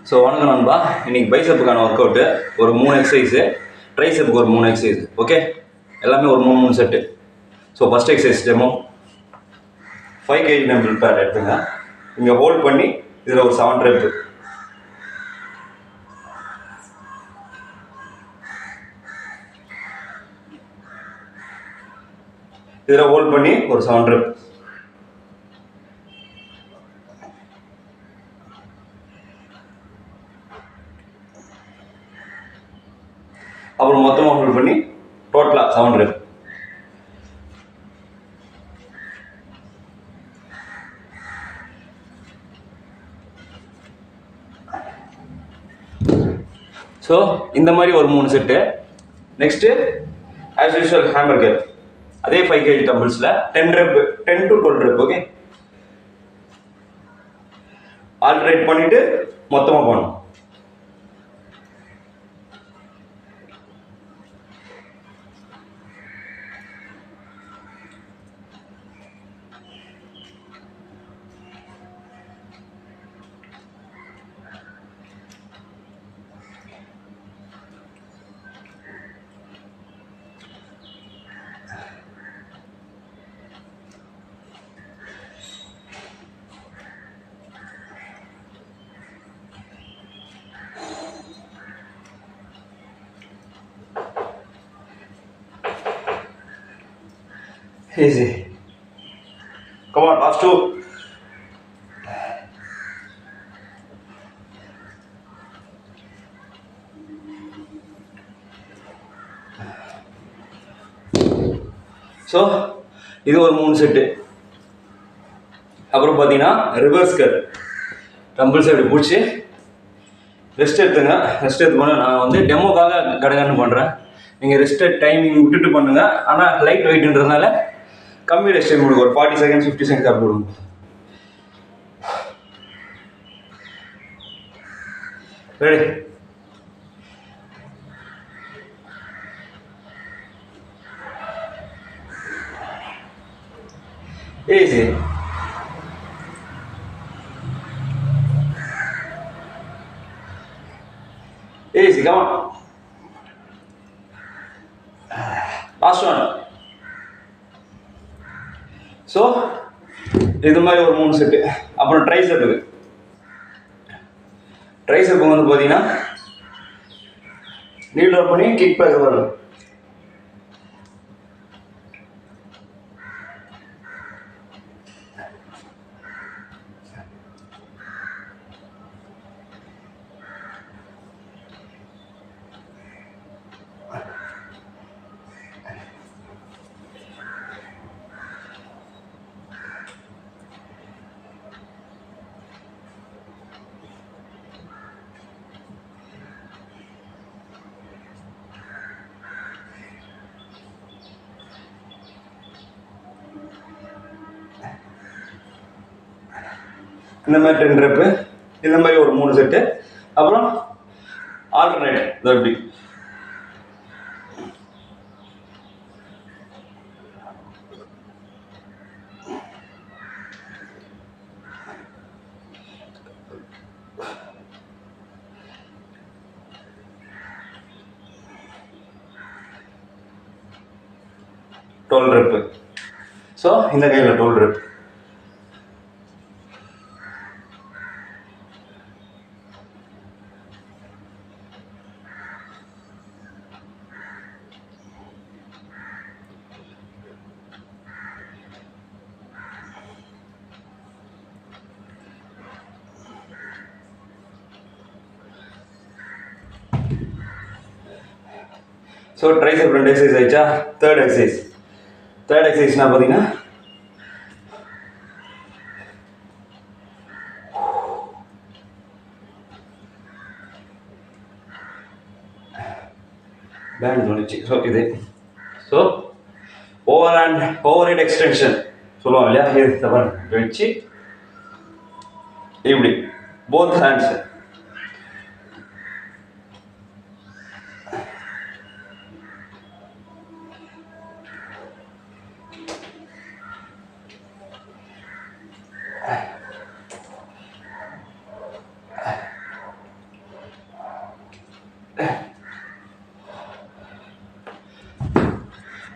So வணக்கம் நண்பா. இன்னைக்கு பைசப்புக்கான ஒர்க் அவுட்டு ஒரு 3 எக்ஸசைஸு, ட்ரைசப்புக்கு ஒரு 3 எக்ஸசைஸ். ஓகே, எல்லாமே ஒரு 3 set. So first exercise demo 5 kg dumbbell pad எடுத்துங்க. இங்கே ஹோல்ட் பண்ணி இதில் ஒரு 7 ரெப். இதில் ஹோல்ட் பண்ணி ஒரு 7 ரெப். அப்புறம் மொத்தமாக ஹோல்ட் பண்ணி டோட்டலாக 7 ரெப். ஸோ இந்த மாதிரி ஒரு 3 set. Next as usual hamburger, அதே 5 kg டம்பிள்ஸில் 10 rep, 10 to 12 rep. Okay, alternate பண்ணிவிட்டு மொத்தமாக போகணும். Easy. Come on, last 2. So இது ஒரு 3 செட்டு. அப்புறம் பார்த்தீங்கன்னா ரிவர்ஸ் கட். டம்பிள்ஸ் அப்படி பிடிச்சி ரெஸ்ட் எடுத்துங்க. ரெஸ்ட் எடுத்து பண்ண நான் வந்து டெமோக்காக கடகன்னு பண்ணுறேன். நீங்கள் ரெஸ்ட் டைமிங் விட்டுட்டு பண்ணுங்கள். ஆனால் லைட் வெயிட்ன்றதுனால கம்மி ரெஸ்ட் டைம் கொடுங்க. ஒரு 40 செகண்ட்ஸ் 50 செகண்ட்ஸ் அப்படி கொடுங்க. Ready? Easy. Easy, come on. Last one. So இது மாதிரி ஒரு 3 செட்டு. அப்புறம் ட்ரைசெப்புக்கு. ட்ரைசெப்பு வந்து பார்த்தீங்கன்னா நீட் அப் பண்ணி கிக் பேக் வரும். இந்த மாதிரி 10 ரெப்பு, இந்த மாதிரி ஒரு 3 செட்டு. அப்புறம் ஆல்டர்னேட் எப்படி டுவெல் ரெப்பு. ஸோ இந்த கையில் 12 ரெப். ஸோ ட்ரைசெப் 2 எக்ஸசைஸ் ஆயிடுச்சா? தேர்ட் எக்ஸசைஸ்னா பார்த்தீங்கன்னா பேண்ட் தோணுச்சு. ஸோ இது ஓவர் ஹெட் எக்ஸ்டென்ஷன் சொல்லுவாங்க இல்லையா? இது வச்சு இப்படி போத் ஹேண்ட்ஸ்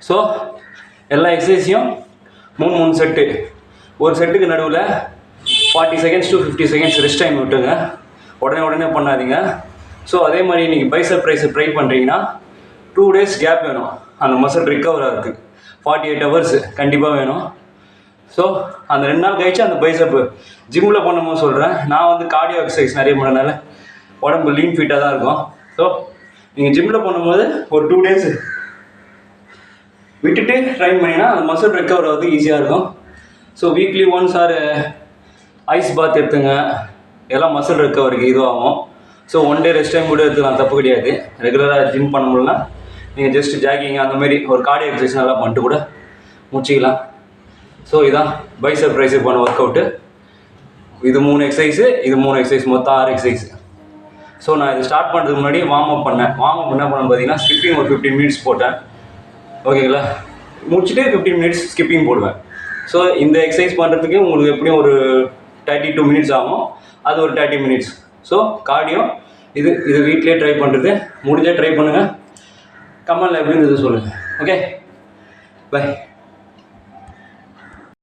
ஸோ எல்லா எக்ஸசைஸையும் 3 செட்டு, ஒரு செட்டுக்கு நடுவில் 40 seconds to 50 seconds rest time விட்டுங்க. உடனே பண்ணாதீங்க. ஸோ அதே மாதிரி நீங்கள் பைசப் ட்ரைசப் ட்ரை பண்ணுறீங்கன்னா 2 days கேப் வேணும் அந்த மசில் ரிக்கவர் ஆகிறதுக்கு. 48 hours கண்டிப்பாக வேணும். ஸோ அந்த 2 நாள் கழிச்சு அந்த பைசப்பு ஜிம்மில் பண்ணும்போது சொல்கிறேன். நான் வந்து கார்டியோ எக்ஸசைஸ் நிறைய பண்ணனால உடம்பு லீன் ஃபிட்டாக தான் இருக்கும். ஸோ நீங்கள் ஜிம்மில் பண்ணும்போது ஒரு 2 days விட்டுட்டு ட்ரைன் பண்ணிங்கன்னா அந்த மசில் ரெக்கவர் ஆகிறதுக்கு ஈஸியாக இருக்கும். So weekly once or ice bath எடுத்துங்க, எல்லாம் மசில் ரெக்கவருக்கு இதுவாகும். ஸோ 1 day ரெஸ்ட் டைம் கூட எடுத்துக்கலாம், தப்பு கிடையாது. ரெகுலராக ஜிம் பண்ண முடியலனா நீங்கள் ஜஸ்ட் ஜாகிங் அந்த மாதிரி ஒரு கார்டியோ எக்ஸசைஸ் நல்லா பண்ணிட்டு கூட முடிச்சிக்கலாம். ஸோ இதான் பைசப் ட்ரைசப் பண்ண ஒர்க் அவுட்டு. இது 3 எக்ஸசைஸு, இது 3 எக்ஸசைஸ், மொத்தம் 6 எக்ஸசைஸ். ஸோ நான் இது ஸ்டார்ட் பண்ணுறதுக்கு முன்னாடி வார்ம் அப் பண்ணேன். வார்ம் அப் என்ன பண்ணேன் பார்த்தீங்கன்னா, ஸ்கிப்பிங் ஒரு 15 minutes போட்டேன். ஓகேங்களா? முடிச்சுட்டு 15 minutes ஸ்கிப்பிங் போடுவேன். ஸோ இந்த எக்ஸசைஸ் பண்ணுறதுக்கு உங்களுக்கு எப்படியும் ஒரு 32 minutes ஆகும், அது ஒரு 30 minutes. ஸோ கார்டியோ இது வீட்லேயே ட்ரை பண்ணுறது முடிஞ்சால் ட்ரை பண்ணுங்கள். கமெண்டில் எப்படின்னு சொல்லுங்கள். Okay, by.